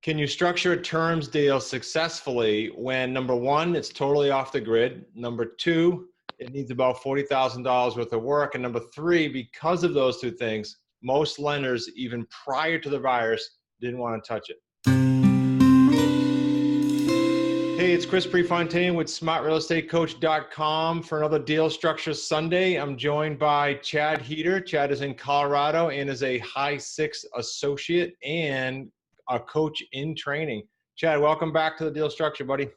Can you structure a terms deal successfully when, number one, it's totally off the grid, number two, it needs about $40,000 worth of work, and number three, because of those two things, most lenders, even prior to the virus, didn't want to touch it. Hey, it's Chris Prefontaine with smartrealestatecoach.com for another Deal Structure Sunday. I'm joined by Chad Heeter. Chad is in Colorado and is a high six associate and a coach in training. Chad, welcome back to the Deal Structure, buddy.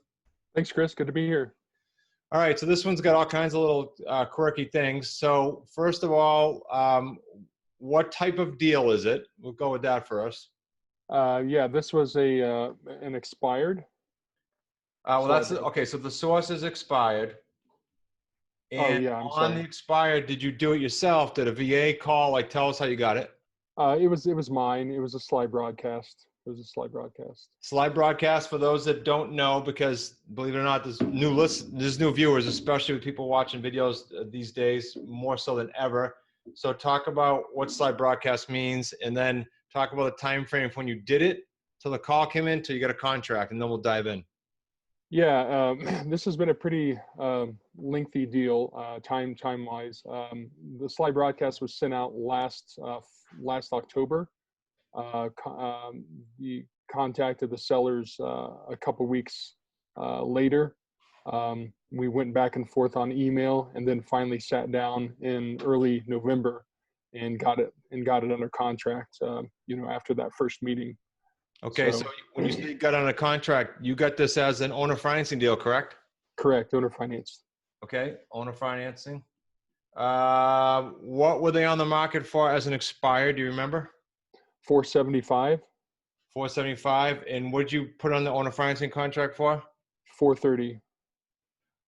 Thanks, Chris. Good to be here. All right, so this one's got all kinds of little quirky things. So first of all, what type of deal is it? We'll go with that first. Yeah, this was an expired. Well, that's okay. So the source is expired. And I'm on sorry. the expired, did you do it yourself? Did a VA call? Like, tell us how you got it. It was mine. It was a slide broadcast. Slide broadcast, for those that don't know, because believe it or not, there's new viewers, especially with people watching videos these days, more so than ever. So talk about what slide broadcast means, and then talk about the time frame from when you did it till the call came in till you got a contract, and then we'll dive in. Yeah, this has been a pretty lengthy deal, time-wise. The slide broadcast was sent out last October. We contacted the sellers a couple weeks later. We went back and forth on email, and then finally sat down in early November and got it under contract. After that first meeting. Okay, so when you say you got on a contract, you got this as an owner financing deal, correct? Correct, owner financed. Okay, owner financing. What were they on the market for as an expired? Do you remember? $475. $475. And what did you put on the owner financing contract for? $430.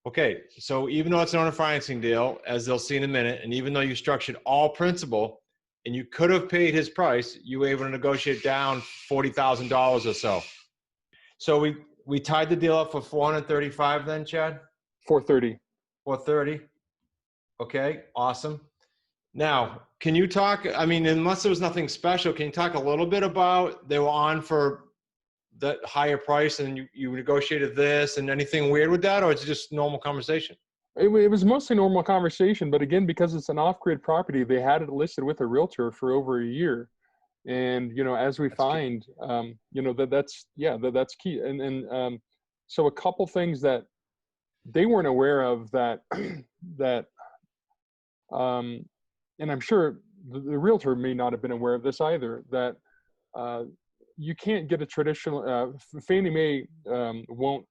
Okay, so even though it's an owner financing deal, as they'll see in a minute, and even though you structured all principal, and you could have paid his price, you were able to negotiate down $40,000 or so. So we tied the deal up for $435 then, Chad? $430. $430. Okay, awesome. Now, can you talk, I mean, unless there was nothing special, can you talk a little bit about they were on for that higher price and you negotiated this and anything weird with that, or it's just normal conversation? It was mostly normal conversation, but again, because it's an off-grid property, they had it listed with a realtor for over a year. And, as we find, that's key. And so a couple things that they weren't aware of that, and I'm sure the realtor may not have been aware of this either, that you can't get a traditional, Fannie Mae won't,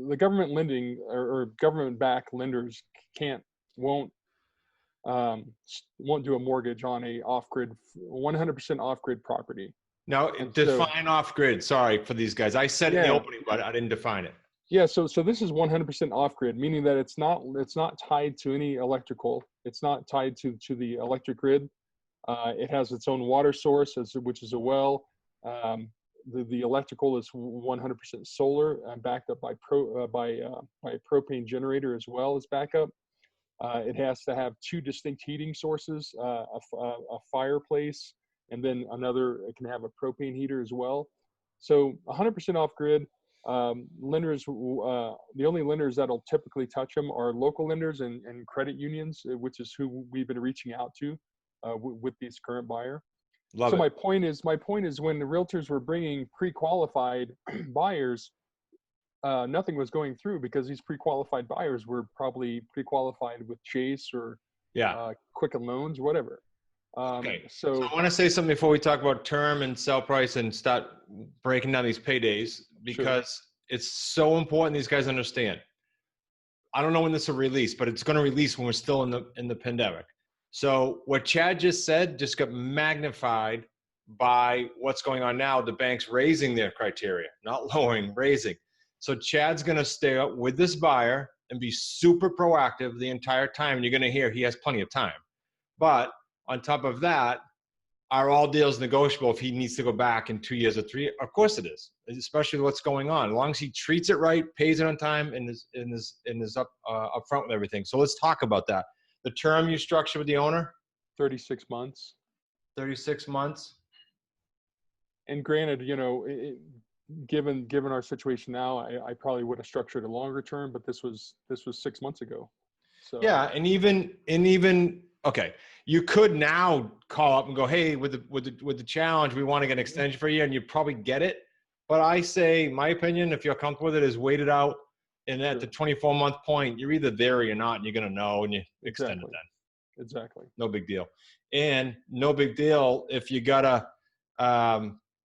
the government lending or government-backed lenders won't do a mortgage on a off-grid, 100% off-grid property. Now, define off-grid. Sorry for these guys. I said it in the opening, but I didn't define it. Yeah, so this is 100% off-grid, meaning that it's not tied to any electrical. It's not tied to the electric grid. It has its own water source, which is a well. The electrical is 100% solar, backed up by a propane generator as well as backup. It has to have two distinct heating sources, a fireplace, and then it can have a propane heater as well. So 100% off grid. Lenders, the only lenders that'll typically touch them are local lenders and credit unions, which is who we've been reaching out to with this current buyer. Love it. My point is when the realtors were bringing pre-qualified buyers, nothing was going through because these pre-qualified buyers were probably pre-qualified with Chase or Quicken Loans, whatever. Okay. So I want to say something before we talk about term and sell price and start breaking down these paydays, because it's so important these guys understand. I don't know when this will release, but it's going to release when we're still in the pandemic. So what Chad just said just got magnified by what's going on now. The bank's raising their criteria, not lowering, raising. So Chad's going to stay up with this buyer and be super proactive the entire time. And you're going to hear he has plenty of time. But on top of that, are all deals negotiable if he needs to go back in 2 years or 3? Of course it is, especially what's going on. As long as he treats it right, pays it on time, and is up front with everything. So let's talk about that. The term you structure with the owner? 36 months. 36 months. And granted, given our situation now, I probably would have structured a longer term, but this was 6 months ago. So yeah, and even okay, you could now call up and go, hey, with the challenge, we want to get an extension for you, and you probably get it. But I say, my opinion, if you're comfortable with it, is wait it out, and at the 24-month point, you're either there or you're not, and you're gonna know, and you extend it then. Exactly. No big deal, and no big deal if you gotta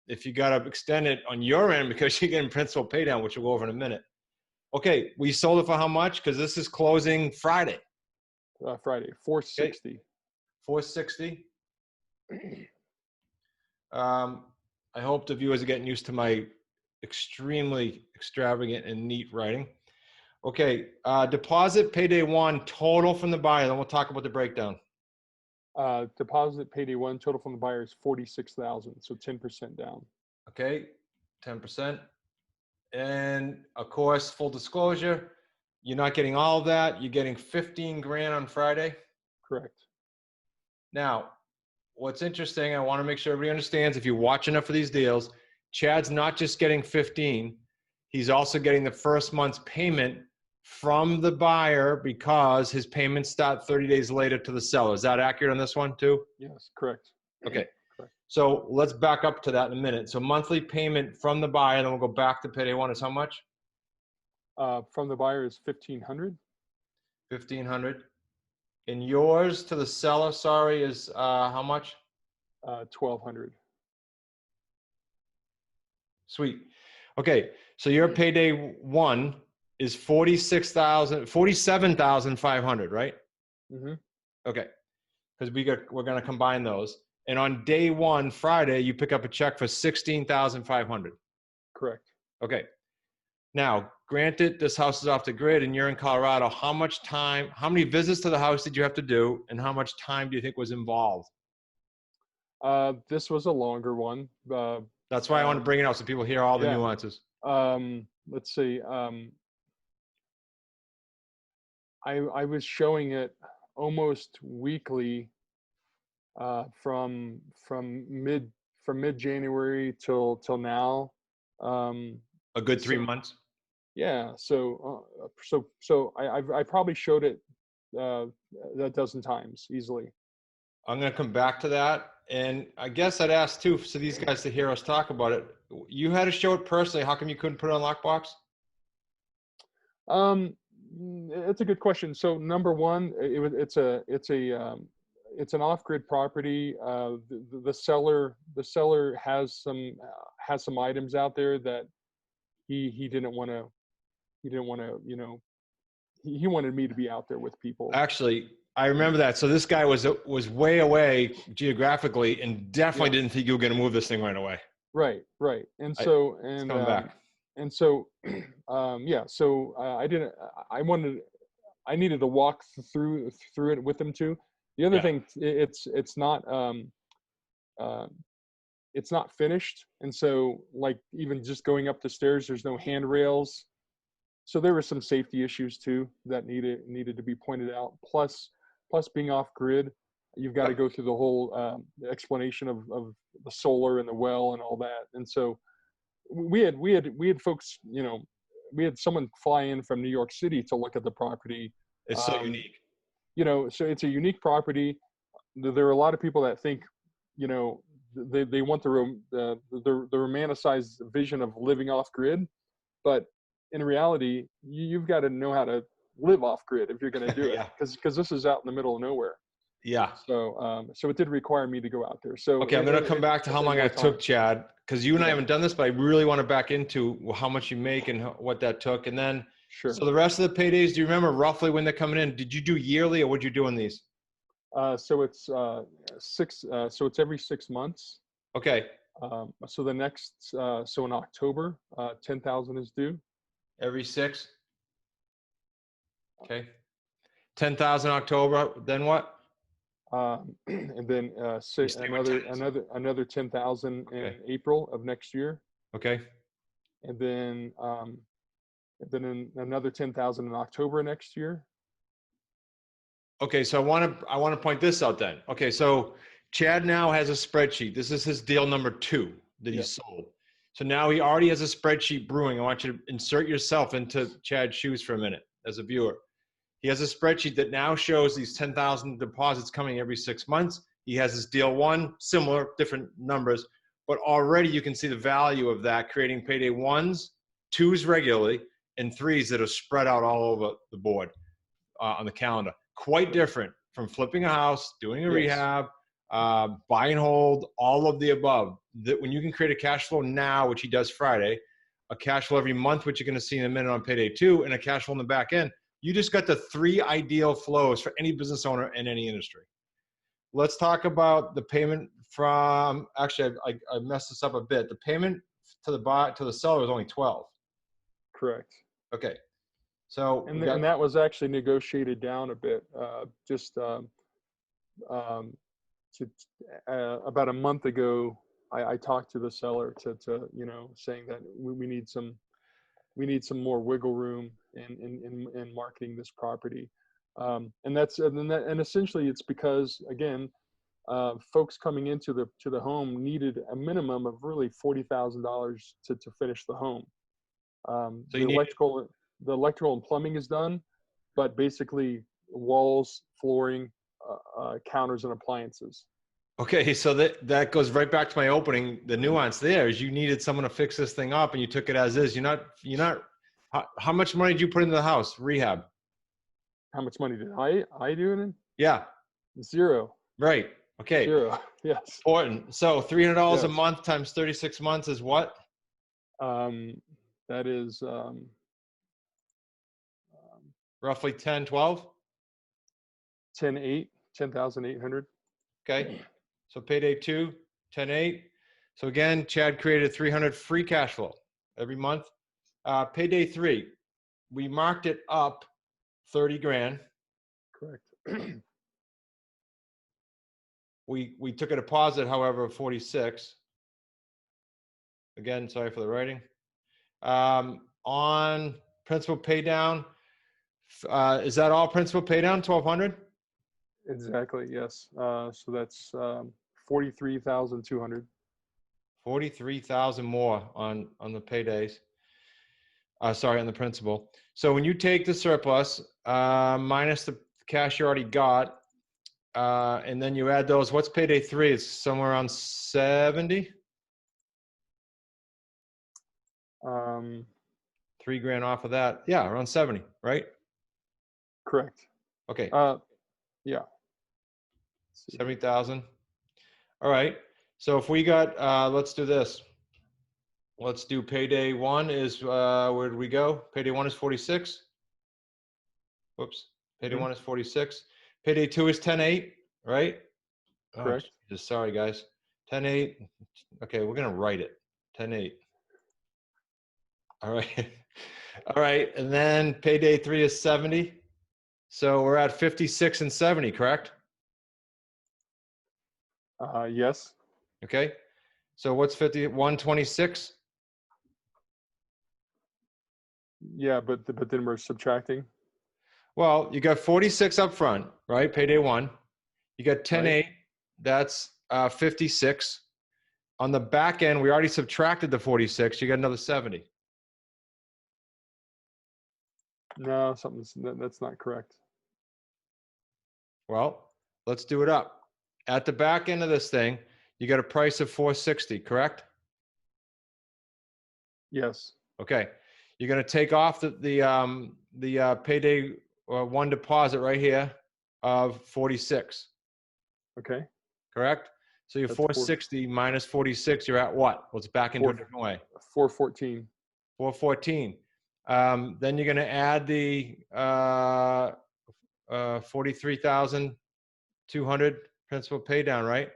extend it on your end because you're getting principal pay down, which we'll go over in a minute. Okay, we sold it for how much? Because this is closing Friday. Friday, $460. Okay. $460. I hope the viewers are getting used to my extremely extravagant and neat writing. Okay, deposit payday one total from the buyer. Then we'll talk about the breakdown. Deposit payday one total from the buyer is $46,000, so 10% down. Okay, 10%. And of course, full disclosure, you're not getting all of that. You're getting 15 grand on Friday. Correct. Now, what's interesting, I want to make sure everybody understands, if you're watching enough for these deals, Chad's not just getting 15, he's also getting the first month's payment from the buyer because his payments start 30 days later to the seller. Is that accurate on this one too? Yes, correct. Okay. Correct. So let's back up to that in a minute. So monthly payment from the buyer, then we'll go back to payday one, is how much? From the buyer is $1,500. $1,500. And yours to the seller, sorry, is how much? $1,200. Sweet. Okay, so your payday one is $47,500, right? Mm-hmm. Okay, because we're gonna combine those. And on day one, Friday, you pick up a check for $16,500. Correct. Okay. Now, granted, this house is off the grid and you're in Colorado. How many visits to the house did you have to do, and how much time do you think was involved? This was a longer one. That's why I want to bring it out so people hear all the nuances. Let's see. I was showing it almost weekly from mid January till now. A good 3 months. Yeah. So I probably showed it a dozen times easily. I'm going to come back to that. And I guess I'd ask too, so these guys to hear us talk about it. You had to show it personally. How come you couldn't put it on lockbox? It's a good question. So number one, it's an off-grid property. The seller has some items out there that he didn't want to, he wanted me to be out there with people. Actually, I remember that. So this guy was way away geographically and definitely didn't think you were going to move this thing right away. Right. And so, and coming back. And so, so I needed to walk through it with him too. The other thing, it's not finished. And so, like, even just going up the stairs, there's no handrails. So there were some safety issues too that needed to be pointed out. Plus being off grid, you've got to go through the whole explanation of the solar and the well and all that. And so we had folks, we had someone fly in from New York City to look at the property. It's so unique. So it's a unique property. There are a lot of people that think, they want the romanticized vision of living off grid, but in reality, you've got to know how to live off grid if you're going to do it, because this is out in the middle of nowhere. Yeah. So it did require me to go out there. So okay, I'm going to come back to how long it took, Chad, because you and I haven't done this, but I really want to back into how much you make and what that took. And then, so the rest of the paydays, do you remember roughly when they're coming in? Did you do yearly or what you do in these? So it's so it's every 6 months. Okay. So the next, so in October, 10,000 is due. Every 6. Okay. 10,000 October. Then what? And then another 10,000 in April of next year. Okay. And then another 10,000 in October next year. Okay, so I want to point this out then. Okay, so Chad now has a spreadsheet. This is his deal number 2. that he sold. So now he already has a spreadsheet brewing. I want you to insert yourself into Chad's shoes for a minute as a viewer. He has a spreadsheet that now shows these 10,000 deposits coming every 6 months. He has his deal one, similar, different numbers, but already you can see the value of that, creating payday ones, twos regularly, and threes that are spread out all over the board on the calendar. Quite different from flipping a house, doing a rehab, buy and hold, all of the above. That when you can create a cash flow now, which he does Friday, a cash flow every month, which you're going to see in a minute on payday two, and a cash flow in the back end, you just got the 3 ideal flows for any business owner in any industry. Let's talk about the payment from, actually, I messed this up a bit. The payment to the seller is only 12. Correct. Okay. So, and that was actually negotiated down a bit, about a month ago. I talked to the seller to saying that we need some more wiggle room in marketing this property, and essentially it's because, again, folks coming into the home needed a minimum of really $40,000 to finish the home. So the electrical and plumbing is done, but basically walls, flooring, counters, and appliances. Okay, so that goes right back to my opening. The nuance there is you needed someone to fix this thing up, and you took it as is. You're not. How much money did you put into the house rehab? How much money did I do it? Yeah. 0. Right. Okay. 0. Yes. Important. So $300 a month times 36 months is what? That is roughly 10, 12? 10,800. Okay. So payday 2, 10,8. So again, Chad created 300 free cash flow every month. Payday 3, we marked it up 30 grand. Correct. We took a deposit, however, of 46. Again, sorry for the writing. On principal pay down, is that all principal pay down, 1,200? Exactly, yes. So that's 43,200. 43,000 more on the paydays. Sorry, on the principal. So when you take the surplus minus the cash you already got, and then you add those, what's payday 3? It's somewhere around 70. 3 grand off of that. Yeah, around 70, right? Correct. Okay. Yeah. 70,000. All right. So if we got, let's do this. Let's do payday 1 is, where did we go? Payday 1 is 46. Whoops. Payday 1 is 46. Payday 2 is 10.8, right? Correct. Oh, sorry, guys. 10.8. Okay, we're going to write it. 10.8. All right. All right. And then payday 3 is 70. So we're at 56 and 70, correct? Yes. Okay. So what's 126? Yeah, but then we're subtracting. Well, you got 46 up front, right? Payday 1. You got 10.8. Right. That's 56. On the back end, we already subtracted the 46. You got another 70. No, that's not correct. Well, let's do it up. At the back end of this thing, you got a price of 460, correct? Yes. Okay. You're going to take off the payday 1 deposit right here of 46. Okay. Correct? So you're 460 minus 46, you're at what? Let's back into a different way. 414. 414. Then you're going to add the 43,200 principal pay down, right?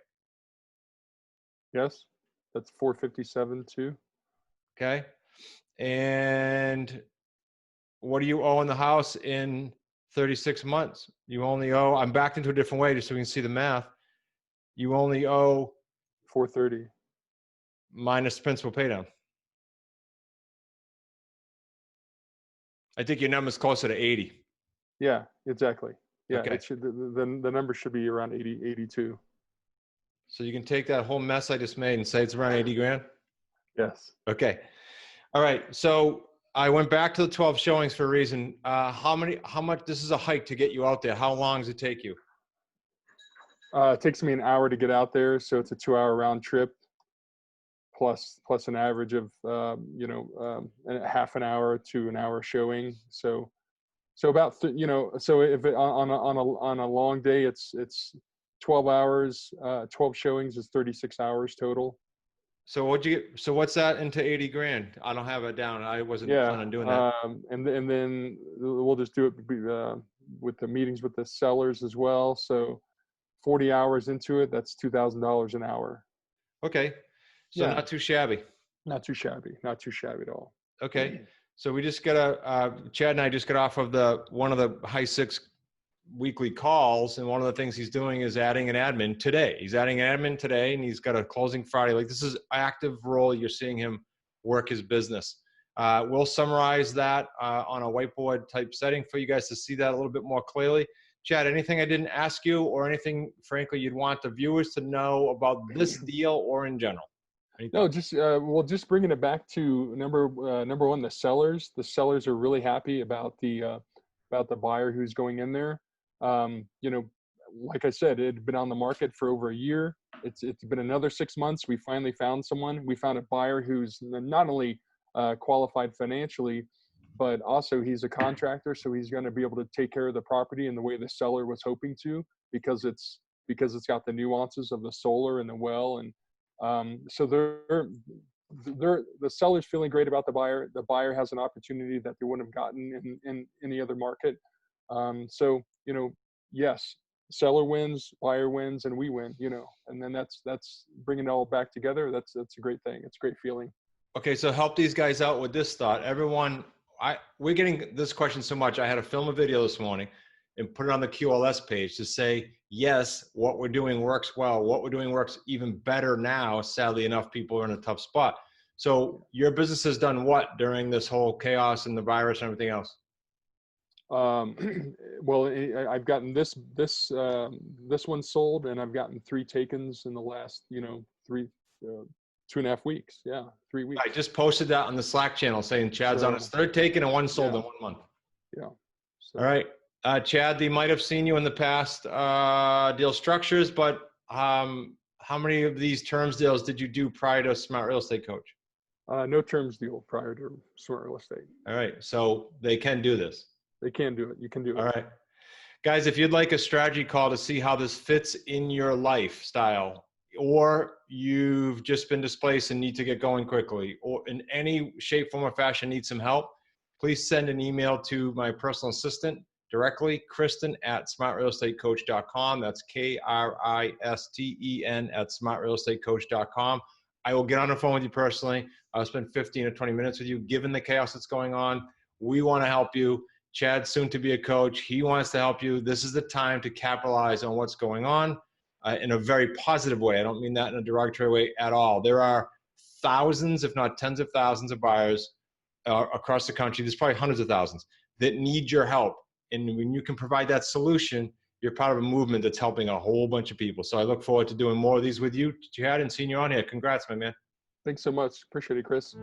Yes. That's 457 too. Okay. And what do you owe in the house in 36 months? You only owe, I'm backed into a different way just so we can see the math. You only owe 430 minus principal pay down. I think your number's closer to 80. Yeah, exactly. Yeah, okay. It should, the number should be around 80, 82. So you can take that whole mess I just made and say it's around 80 grand? Yes. Okay. All right. So I went back to the 12 showings for a reason. How much, this is a hike to get you out there. How long does it take you? It takes me an hour to get out there, so it's a 2-hour round trip, plus an average of half an hour to an hour showing. So about so if it, on a long day, it's 12 hours. 12 showings is 36 hours total. So what's that into 80 grand? I don't have it down. I wasn't planning on doing that. And then we'll just do it with the meetings with the sellers as well. So 40 hours into it, that's $2,000 an hour. Okay. So Yeah. not too shabby. Not too shabby at all. Okay. So we just got Chad and I just got off of one of the high six weekly calls. And one of the things he's doing is adding an admin today. He's adding an admin today, and he's got a closing Friday. Like, this is active role. You're seeing him work his business. We'll summarize that on a whiteboard type setting for you guys to see that a little bit more clearly. Chad, anything I didn't ask you, or anything, frankly, you'd want the viewers to know about this deal or in general? No, just bringing it back to number one, the sellers. The sellers are really happy about the buyer who's going in there. Like I said, it had been on the market for over a year. It's been another 6 months. We finally found someone. We found a buyer who's not only qualified financially, but also he's a contractor, so he's going to be able to take care of the property in the way the seller was hoping to, because it's got the nuances of the solar and the well. And so the seller's feeling great about the buyer. The buyer has an opportunity that they wouldn't have gotten in any other market. So yes, seller wins, buyer wins, and we win. And then that's bringing it all back together. That's a great thing. It's a great feeling. Okay, so help these guys out with this thought. Everyone, we're getting this question so much. I had to film a video this morning and put it on the QLS page to say, yes, what we're doing works well. What we're doing works even better now. Sadly enough, people are in a tough spot. So your business has done what during this whole chaos and the virus and everything else? Well, I've gotten this one sold, and I've gotten 3 takens in the last 2.5 weeks. Yeah, 3 weeks. I just posted that on the Slack channel saying Chad's on his 3rd taken and 1 sold in 1 month. Yeah. So. All right. Chad, they might have seen you in the past deal structures, but how many of these terms deals did you do prior to Smart Real Estate Coach? No terms deal prior to Smart Real Estate. All right. So they can do this. They can do it. You can do it. All right. Guys, if you'd like a strategy call to see how this fits in your lifestyle, or you've just been displaced and need to get going quickly, or in any shape, form, or fashion need some help, please send an email to my personal assistant directly, Kristen@smartrealestatecoach.com. That's KRISTEN @smartrealestatecoach.com. I will get on the phone with you personally. I'll spend 15 or 20 minutes with you. Given the chaos that's going on, we want to help you. Chad's soon to be a coach. He wants to help you. This is the time to capitalize on what's going on in a very positive way. I don't mean that in a derogatory way at all. There are thousands, if not tens of thousands of buyers across the country. There's probably hundreds of thousands that need your help. And when you can provide that solution, you're part of a movement that's helping a whole bunch of people. So I look forward to doing more of these with you, Chad, and seeing you on here. Congrats, my man. Thanks so much. Appreciate it, Chris.